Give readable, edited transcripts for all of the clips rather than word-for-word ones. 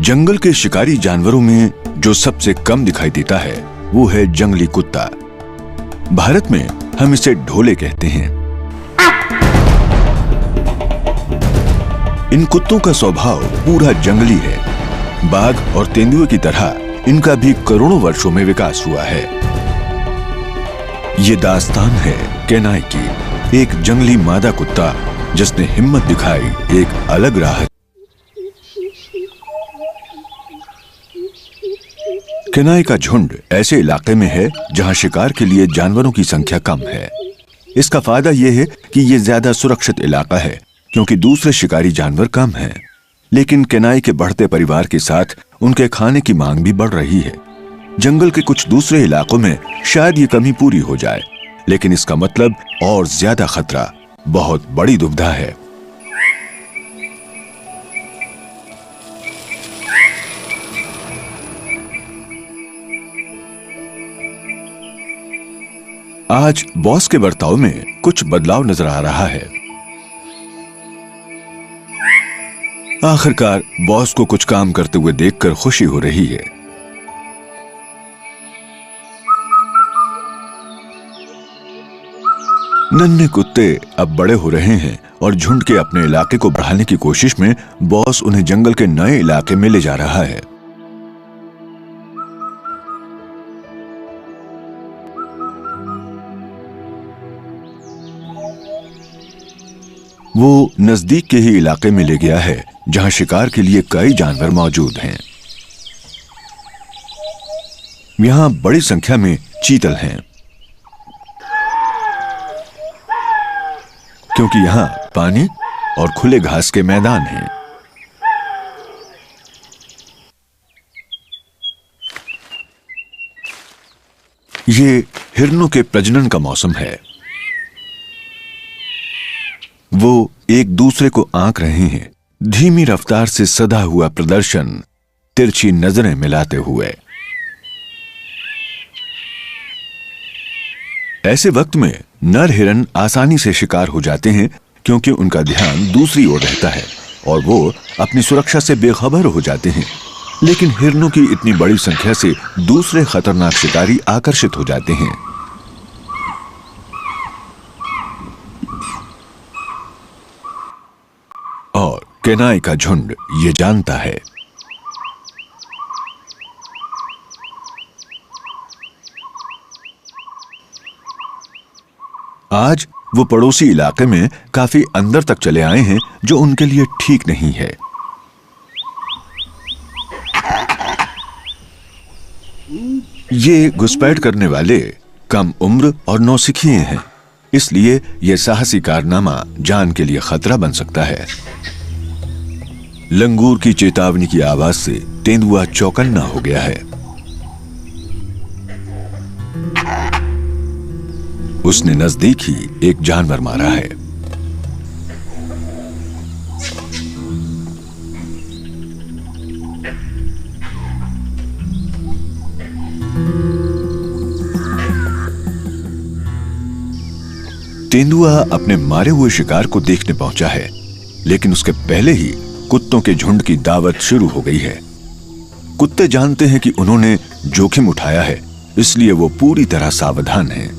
जंगल के शिकारी जानवरों में जो सबसे कम दिखाई देता है वो है जंगली कुत्ता। भारत में हम इसे ढोले कहते हैं। इन कुत्तों का स्वभाव पूरा जंगली है। बाघ और तेंदुए की तरह इनका भी करोड़ों वर्षों में विकास हुआ है। ये दास्तान है केनाई की, एक जंगली मादा कुत्ता जिसने हिम्मत दिखाई एक अलग राह। केनाई का झुंड ऐसे इलाके में है जहां शिकार के लिए जानवरों की संख्या कम है। इसका फायदा यह है कि यह ज्यादा सुरक्षित इलाका है क्योंकि दूसरे शिकारी जानवर कम हैं। लेकिन केनाई के बढ़ते परिवार के साथ उनके खाने की मांग भी बढ़ रही है। जंगल के कुछ दूसरे इलाकों में शायद ये कमी पूरी हो जाए, लेकिन इसका मतलब और ज्यादा खतरा, बहुत बड़ी दुविधा है। आज बॉस के बर्ताव में कुछ बदलाव नजर आ रहा है। आखिरकार बॉस को कुछ काम करते हुए देखकर खुशी हो रही है। नन्हे कुत्ते अब बड़े हो रहे हैं और झुंड के अपने इलाके को बढ़ाने की कोशिश में बॉस उन्हें जंगल के नए इलाके में ले जा रहा है। वो नजदीक के ही इलाके में ले गया है जहां शिकार के लिए कई जानवर मौजूद हैं। यहां बड़ी संख्या में चीतल हैं क्योंकि यहां पानी और खुले घास के मैदान हैं। ये हिरणों के प्रजनन का मौसम है। वो एक दूसरे को आंक रहे हैं, धीमी रफ्तार से सधा हुआ प्रदर्शन, तिरछी नजरें मिलाते हुए। ऐसे वक्त में नर हिरन आसानी से शिकार हो जाते हैं क्योंकि उनका ध्यान दूसरी ओर रहता है और वो अपनी सुरक्षा से बेखबर हो जाते हैं। लेकिन हिरणों की इतनी बड़ी संख्या से दूसरे खतरनाक शिकारी आकर्षित हो जाते हैं। और केनाई का झुंड ये जानता है। आज वो पड़ोसी इलाके में काफी अंदर तक चले आए हैं जो उनके लिए ठीक नहीं है। ये घुसपैठ करने वाले कम उम्र और नौसिखिए हैं, इसलिए यह साहसी कारनामा जान के लिए खतरा बन सकता है। लंगूर की चेतावनी की आवाज से तेंदुआ चौकन्ना हो गया है। उसने नजदीक ही एक जानवर मारा है। तेंदुआ अपने मारे हुए शिकार को देखने पहुंचा है, लेकिन उसके पहले ही कुत्तों के झुंड की दावत शुरू हो गई है। कुत्ते जानते हैं कि उन्होंने जोखिम उठाया है, इसलिए वो पूरी तरह सावधान हैं।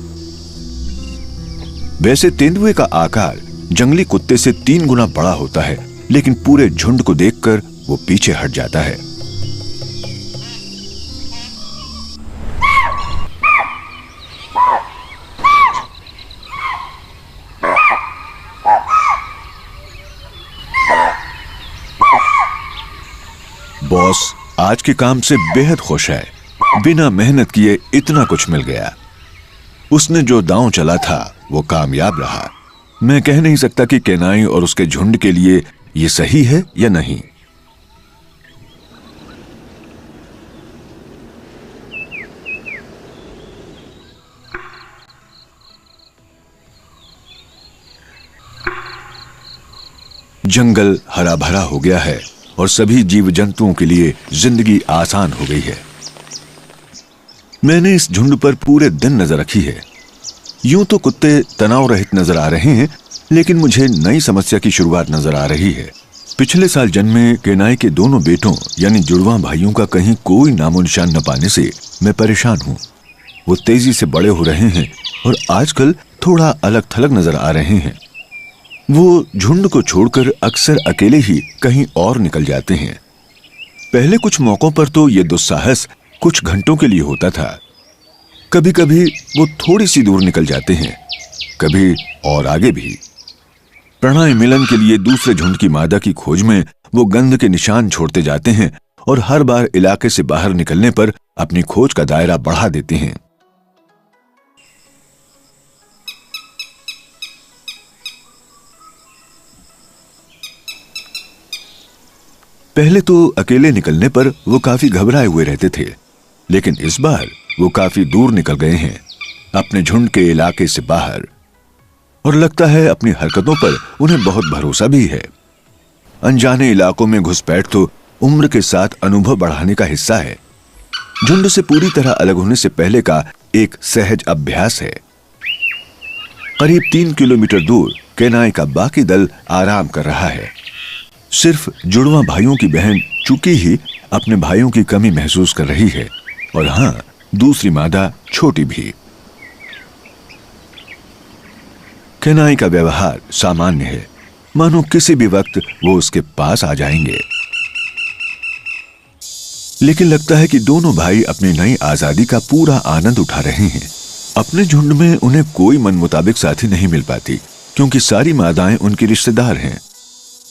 वैसे तेंदुए का आकार जंगली कुत्ते से 3 गुना बड़ा होता है, लेकिन पूरे झुंड को देखकर वो पीछे हट जाता है। बॉस आज के काम से बेहद खुश है। बिना मेहनत किए इतना कुछ मिल गया। उसने जो दांव चला था वो कामयाब रहा। मैं कह नहीं सकता कि केनाई और उसके झुंड के लिए ये सही है या नहीं। जंगल हरा भरा हो गया है और सभी जीव जंतुओं के लिए जिंदगी आसान हो गई है। मैंने इस झुंड पर पूरे दिन नजर रखी है। यूं तो कुत्ते तनाव रहित नजर आ रहे हैं, लेकिन मुझे नई समस्या की शुरुआत नजर आ रही है। पिछले साल जन्मे केनाई के दोनों बेटों यानी जुड़वा भाइयों का कहीं कोई नामो निशान न पाने से मैं परेशान हूँ। वो तेजी से बड़े हो रहे हैं और आजकल थोड़ा अलग थलग नजर आ रहे हैं। वो झुंड को छोड़कर अक्सर अकेले ही कहीं और निकल जाते हैं। पहले कुछ मौकों पर तो ये दुस्साहस कुछ घंटों के लिए होता था। कभी कभी वो थोड़ी सी दूर निकल जाते हैं, कभी और आगे भी। प्रणय मिलन के लिए दूसरे झुंड की मादा की खोज में वो गंध के निशान छोड़ते जाते हैं और हर बार इलाके से बाहर निकलने पर अपनी खोज का दायरा बढ़ा देते हैं। पहले तो अकेले निकलने पर वो काफी घबराए हुए रहते थे, लेकिन इस बार वो काफी दूर निकल गए हैं, अपने झुंड के इलाके से बाहर। और लगता है अपनी हरकतों पर उन्हें बहुत भरोसा भी है। अनजाने इलाकों में घुसपैठ तो उम्र के साथ अनुभव बढ़ाने का हिस्सा है। झुंड से पूरी तरह अलग होने से पहले का एक सहज अभ्यास है। करीब 3 किलोमीटर दूर केनाई का बाकी दल आराम कर रहा है। सिर्फ जुड़वा भाइयों की बहन चुकी ही अपने भाइयों की कमी महसूस कर रही है, और हाँ, दूसरी मादा छोटी भी। केनाई का व्यवहार सामान्य है, मानो किसी भी वक्त वो उसके पास आ जाएंगे। लेकिन लगता है कि दोनों भाई अपनी नई आजादी का पूरा आनंद उठा रहे हैं। अपने झुंड में उन्हें कोई मन मुताबिक साथी नहीं मिल पाती, क्योंकि सारी मादाएं उनकी रिश्तेदार हैं।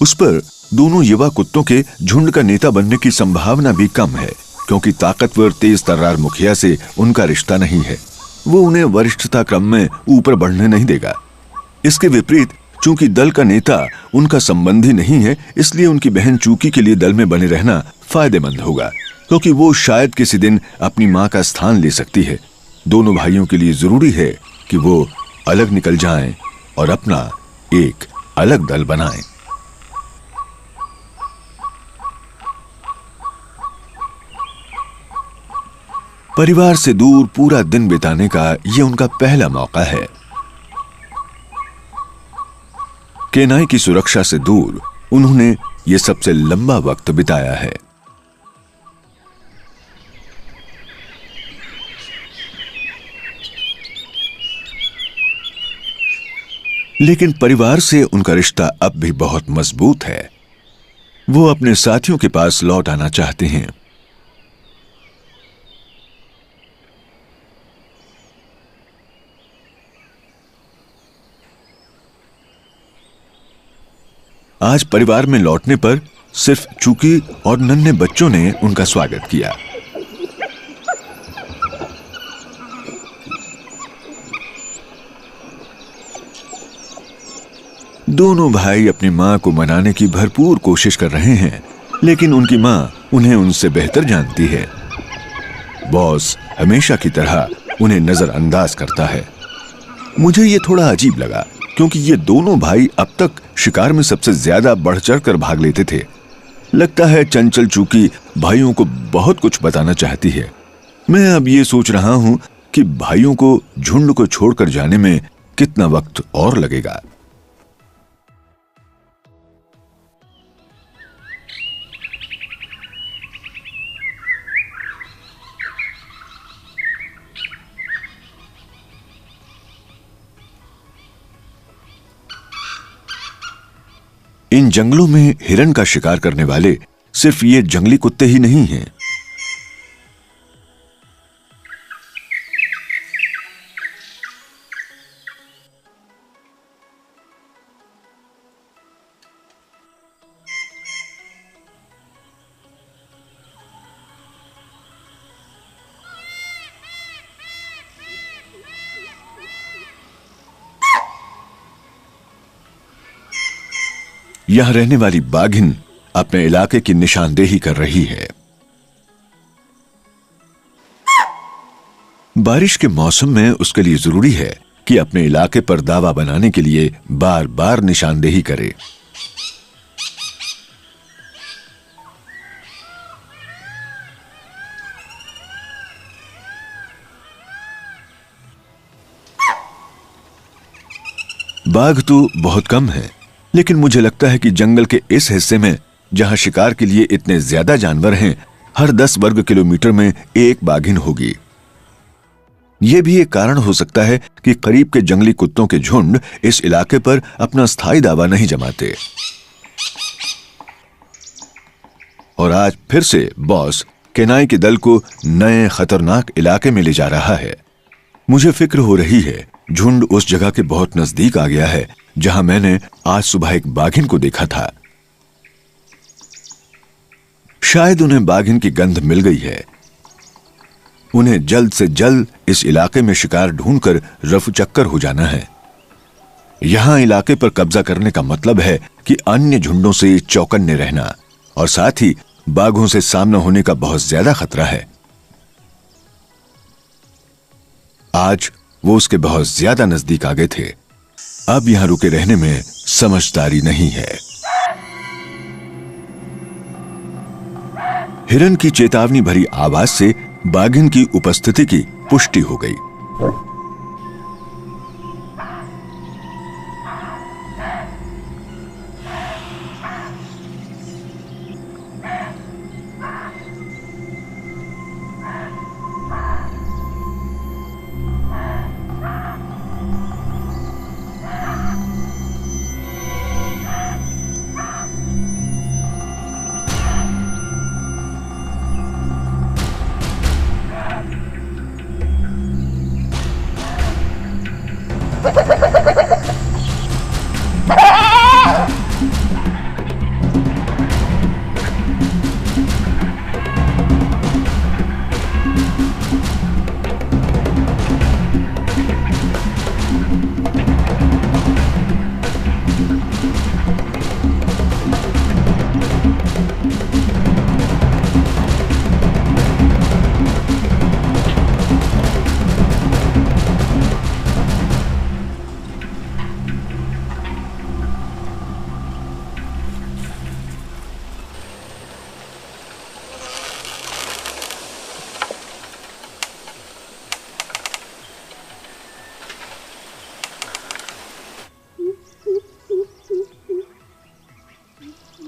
उस पर दोनों युवा कुत्तों के झुंड का नेता बनने की संभावना भी कम है, क्योंकि ताकतवर तेज तर्रार मुखिया से उनका रिश्ता नहीं है। वो उन्हें वरिष्ठता क्रम में ऊपर बढ़ने नहीं देगा। इसके विपरीत, चूंकि दल का नेता उनका संबंधी नहीं है, इसलिए उनकी बहन चूकी के लिए दल में बने रहना फायदेमंद होगा, क्योंकि वो शायद किसी दिन अपनी मां का स्थान ले सकती है। दोनों भाइयों के लिए जरूरी है कि वो अलग निकल जाएं और अपना एक अलग दल बनाएं। परिवार से दूर पूरा दिन बिताने का ये उनका पहला मौका है। केनाई की सुरक्षा से दूर उन्होंने ये सबसे लंबा वक्त बिताया है। लेकिन परिवार से उनका रिश्ता अब भी बहुत मजबूत है। वो अपने साथियों के पास लौट आना चाहते हैं। आज परिवार में लौटने पर सिर्फ चूकी और नन्हे बच्चों ने उनका स्वागत किया। दोनों भाई अपनी मां को मनाने की भरपूर कोशिश कर रहे हैं, लेकिन उनकी मां उन्हें उनसे बेहतर जानती है। बॉस हमेशा की तरह उन्हें नजरअंदाज करता है। मुझे यह थोड़ा अजीब लगा, क्योंकि ये दोनों भाई अब तक शिकार में सबसे ज्यादा बढ़ चढ़ कर भाग लेते थे। लगता है चंचल चूकी भाइयों को बहुत कुछ बताना चाहती है। मैं अब ये सोच रहा हूं कि भाइयों को झुंड को छोड़कर जाने में कितना वक्त और लगेगा। इन जंगलों में हिरण का शिकार करने वाले सिर्फ ये जंगली कुत्ते ही नहीं हैं। यहां रहने वाली बाघिन अपने इलाके की निशानदेही कर रही है। बारिश के मौसम में उसके लिए जरूरी है कि अपने इलाके पर दावा बनाने के लिए बार बार निशानदेही करे। बाघ तो बहुत कम है, लेकिन मुझे लगता है कि जंगल के इस हिस्से में जहां शिकार के लिए इतने ज्यादा जानवर हैं, हर 10 वर्ग किलोमीटर में एक बाघिन होगी। यह भी एक कारण हो सकता है कि करीब के जंगली कुत्तों के झुंड इस इलाके पर अपना स्थायी दावा नहीं जमाते। और आज फिर से बॉस केनाई के दल को नए खतरनाक इलाके में ले जा रहा है। मुझे फिक्र हो रही है, झुंड उस जगह के बहुत नजदीक आ गया है जहां मैंने आज सुबह एक बाघिन को देखा था। शायद उन्हें बाघिन की गंध मिल गई है। उन्हें जल्द से जल्द इस इलाके में शिकार ढूंढकर रफूचक्कर हो जाना है। यहां इलाके पर कब्जा करने का मतलब है कि अन्य झुंडों से चौकन्ने रहना और साथ ही बाघों से सामना होने का बहुत ज्यादा खतरा है। आज वो उसके बहुत ज्यादा नजदीक आ गए थे। अब यहां रुके रहने में समझदारी नहीं है। हिरन की चेतावनी भरी आवाज से बाघिन की उपस्थिति की पुष्टि हो गई।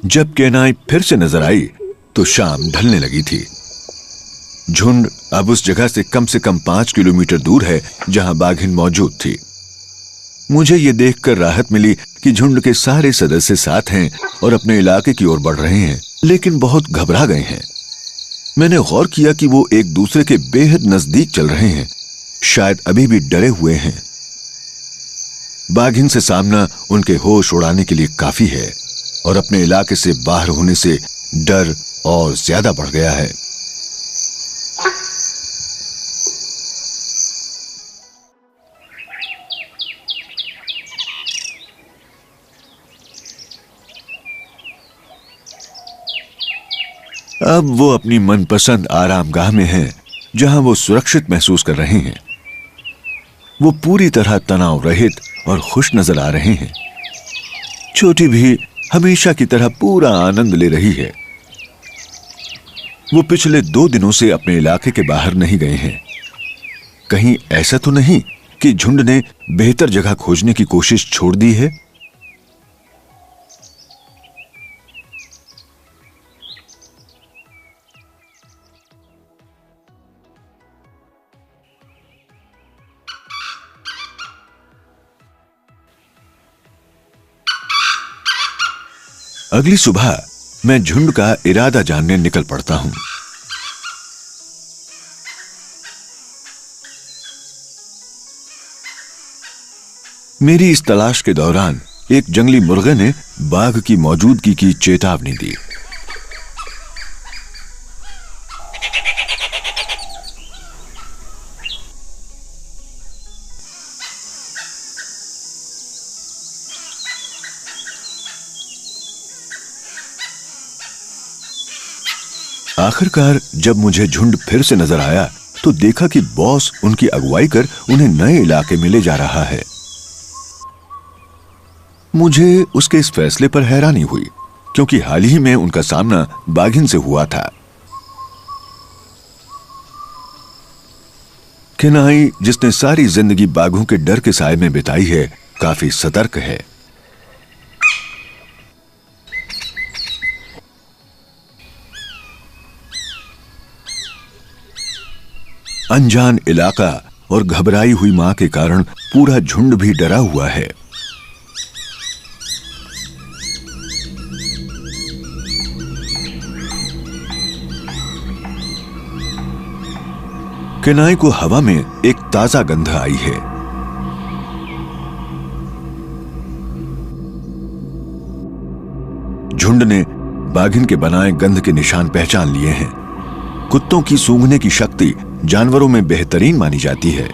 जब केनाई फिर से नजर आई तो शाम ढलने लगी थी। झुंड अब उस जगह से कम 5 किलोमीटर दूर है जहां बाघिन मौजूद थी। मुझे यह देखकर राहत मिली कि झुंड के सारे सदस्य साथ हैं और अपने इलाके की ओर बढ़ रहे हैं, लेकिन बहुत घबरा गए हैं। मैंने गौर किया कि वो एक दूसरे के बेहद नजदीक चल रहे हैं, शायद अभी भी डरे हुए हैं। बाघिन से सामना उनके होश उड़ाने के लिए काफी है और अपने इलाके से बाहर होने से डर और ज्यादा बढ़ गया है। अब वो अपनी मनपसंद आरामगाह में हैं, जहां वो सुरक्षित महसूस कर रहे हैं। वो पूरी तरह तनाव रहित और खुश नजर आ रहे हैं। छोटी भी हमेशा की तरह पूरा आनंद ले रही है। वो पिछले 2 दिनों से अपने इलाके के बाहर नहीं गए हैं। कहीं ऐसा तो नहीं कि झुंड ने बेहतर जगह खोजने की कोशिश छोड़ दी है? अगली सुबह मैं झुंड का इरादा जानने निकल पड़ता हूं। मेरी इस तलाश के दौरान एक जंगली मुर्गे ने बाघ की मौजूदगी की चेतावनी दी। आखिरकार जब मुझे झुंड फिर से नजर आया तो देखा कि बॉस उनकी अगुवाई कर उन्हें नए इलाके में ले जा रहा है। मुझे उसके इस फैसले पर हैरानी हुई, क्योंकि हाल ही में उनका सामना बाघिन से हुआ था। केनाई, जिसने सारी जिंदगी बाघों के डर के साए में बिताई है, काफी सतर्क है। अनजान इलाका और घबराई हुई मां के कारण पूरा झुंड भी डरा हुआ है। केनाई को हवा में एक ताजा गंध आई है। झुंड ने बाघिन के बनाए गंध के निशान पहचान लिए हैं। कुत्तों की सूंघने की शक्ति जानवरों में बेहतरीन मानी जाती है।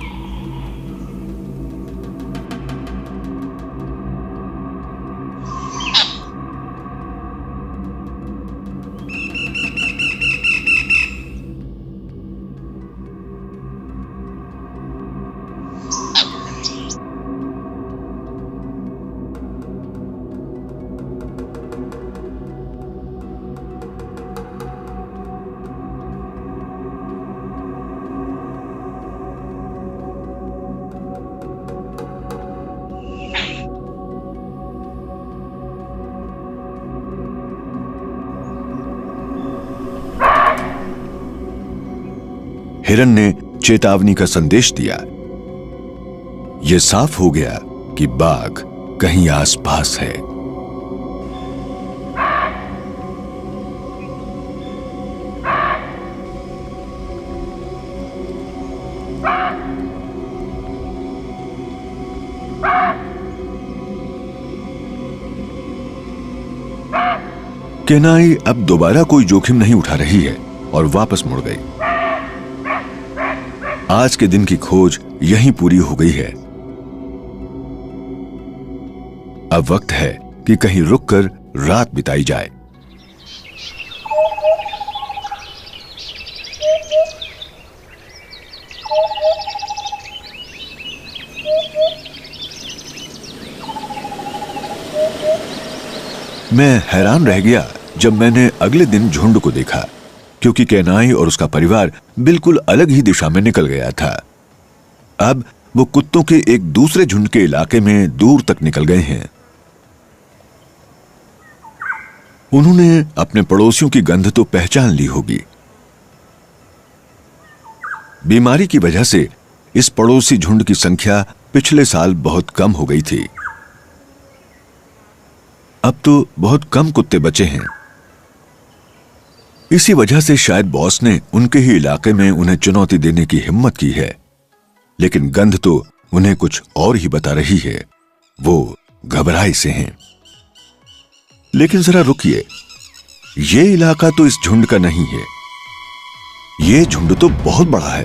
हिरन ने चेतावनी का संदेश दिया। यह साफ हो गया कि बाघ कहीं आसपास है। केनाई अब दोबारा कोई जोखिम नहीं उठा रही है और वापस मुड़ गई। आज के दिन की खोज यहीं पूरी हो गई है। अब वक्त है कि कहीं रुककर रात बिताई जाए। मैं हैरान रह गया जब मैंने अगले दिन झुंड को देखा, क्योंकि केनाई और उसका परिवार बिल्कुल अलग ही दिशा में निकल गया था। अब वो कुत्तों के एक दूसरे झुंड के इलाके में दूर तक निकल गए हैं। उन्होंने अपने पड़ोसियों की गंध तो पहचान ली होगी। बीमारी की वजह से इस पड़ोसी झुंड की संख्या पिछले साल बहुत कम हो गई थी। अब तो बहुत कम कुत्ते बचे हैं। इसी वजह से शायद बॉस ने उनके ही इलाके में उन्हें चुनौती देने की हिम्मत की है, लेकिन गंध तो उन्हें कुछ और ही बता रही है। वो घबराए से हैं। लेकिन जरा रुकिए, ये इलाका तो इस झुंड का नहीं है। ये झुंड तो बहुत बड़ा है।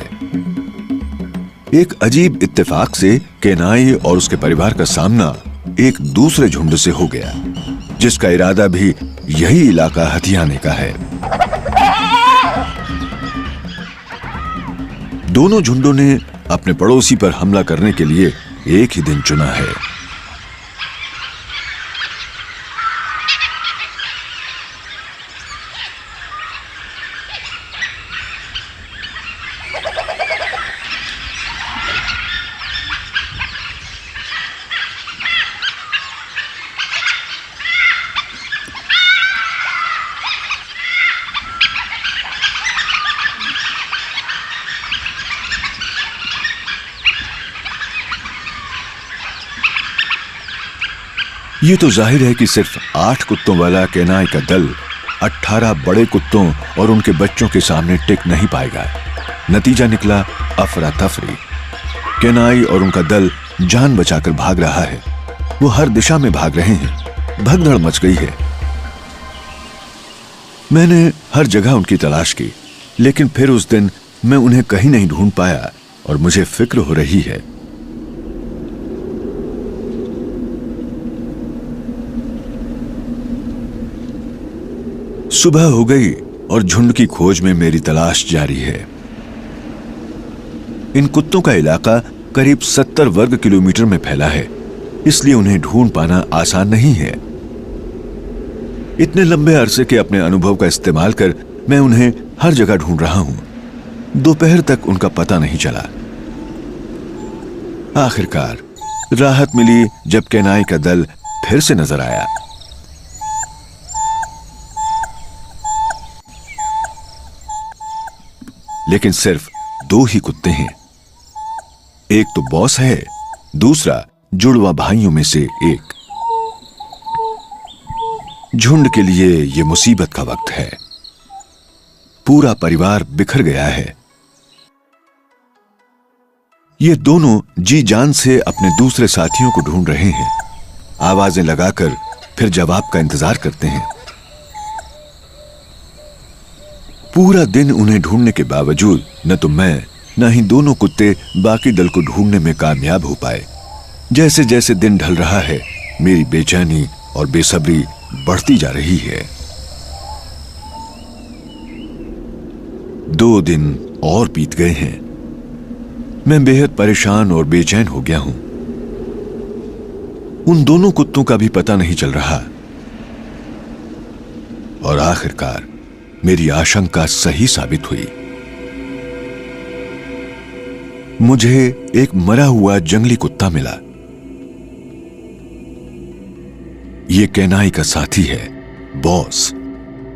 एक अजीब इत्तेफाक से केनाई और उसके परिवार का सामना एक दूसरे झुंड से हो गया, जिसका इरादा भी यही इलाका हथियाने का है। दोनों झुंडों ने अपने पड़ोसी पर हमला करने के लिए एक ही दिन चुना है। ये तो जाहिर है कि सिर्फ 8 कुत्तों वाला केनाई का दल 18 बड़े कुत्तों और उनके बच्चों के सामने टिक नहीं पाएगा। नतीजा निकला अफरा तफरी। केनाई और उनका दल जान बचाकर भाग रहा है। वो हर दिशा में भाग रहे हैं। भगदड़ मच गई है। मैंने हर जगह उनकी तलाश की, लेकिन फिर उस दिन मैं उन्हें कहीं नहीं ढूंढ पाया और मुझे फिक्र हो रही है। सुबह हो गई और झुंड की खोज में मेरी तलाश जारी है। इन कुत्तों का इलाका करीब 70 वर्ग किलोमीटर में फैला है, इसलिए उन्हें ढूंढ पाना आसान नहीं है। इतने लंबे अरसे के अपने अनुभव का इस्तेमाल कर मैं उन्हें हर जगह ढूंढ रहा हूं। दोपहर तक उनका पता नहीं चला। आखिरकार राहत मिली जब केनाई का दल फिर से नजर आया। लेकिन सिर्फ दो ही कुत्ते हैं। एक तो बॉस है, दूसरा जुड़वा भाइयों में से एक। झुंड के लिए यह मुसीबत का वक्त है। पूरा परिवार बिखर गया है। ये दोनों जी जान से अपने दूसरे साथियों को ढूंढ रहे हैं। आवाजें लगाकर फिर जवाब का इंतजार करते हैं। पूरा दिन उन्हें ढूंढने के बावजूद न तो मैं न ही दोनों कुत्ते बाकी दल को ढूंढने में कामयाब हो पाए। जैसे जैसे दिन ढल रहा है, मेरी बेचैनी और बेसब्री बढ़ती जा रही है। 2 दिन और बीत गए हैं। मैं बेहद परेशान और बेचैन हो गया हूं। उन दोनों कुत्तों का भी पता नहीं चल रहा। और आखिरकार मेरी आशंका सही साबित हुई। मुझे एक मरा हुआ जंगली कुत्ता मिला। यह केनाई का साथी है, बॉस,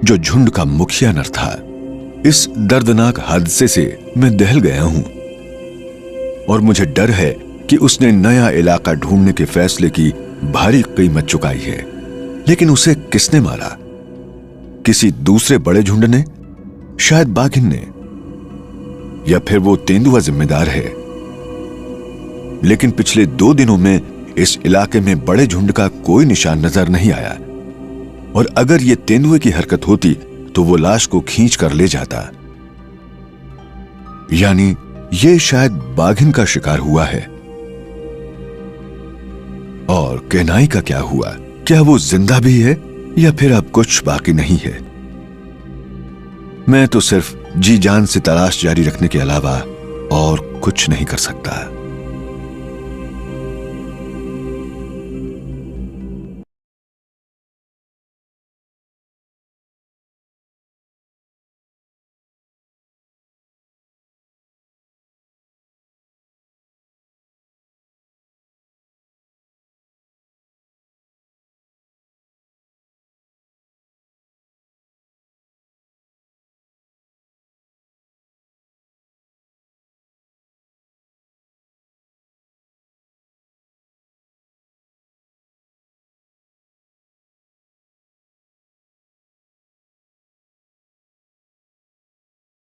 जो झुंड का मुखिया नर था। इस दर्दनाक हादसे से मैं दहल गया हूं और मुझे डर है कि उसने नया इलाका ढूंढने के फैसले की भारी कीमत चुकाई है। लेकिन उसे किसने मारा? किसी दूसरे बड़े झुंड ने? शायद बाघिन ने, या फिर वो तेंदुआ जिम्मेदार है। लेकिन पिछले 2 दिनों में इस इलाके में बड़े झुंड का कोई निशान नजर नहीं आया। और अगर ये तेंदुए की हरकत होती तो वो लाश को खींच कर ले जाता। यानी ये शायद बाघिन का शिकार हुआ है। और केनाई का क्या हुआ? क्या वो जिंदा भी है या फिर अब कुछ बाकी नहीं है? मैं तो सिर्फ जी जान से तलाश जारी रखने के अलावा और कुछ नहीं कर सकता।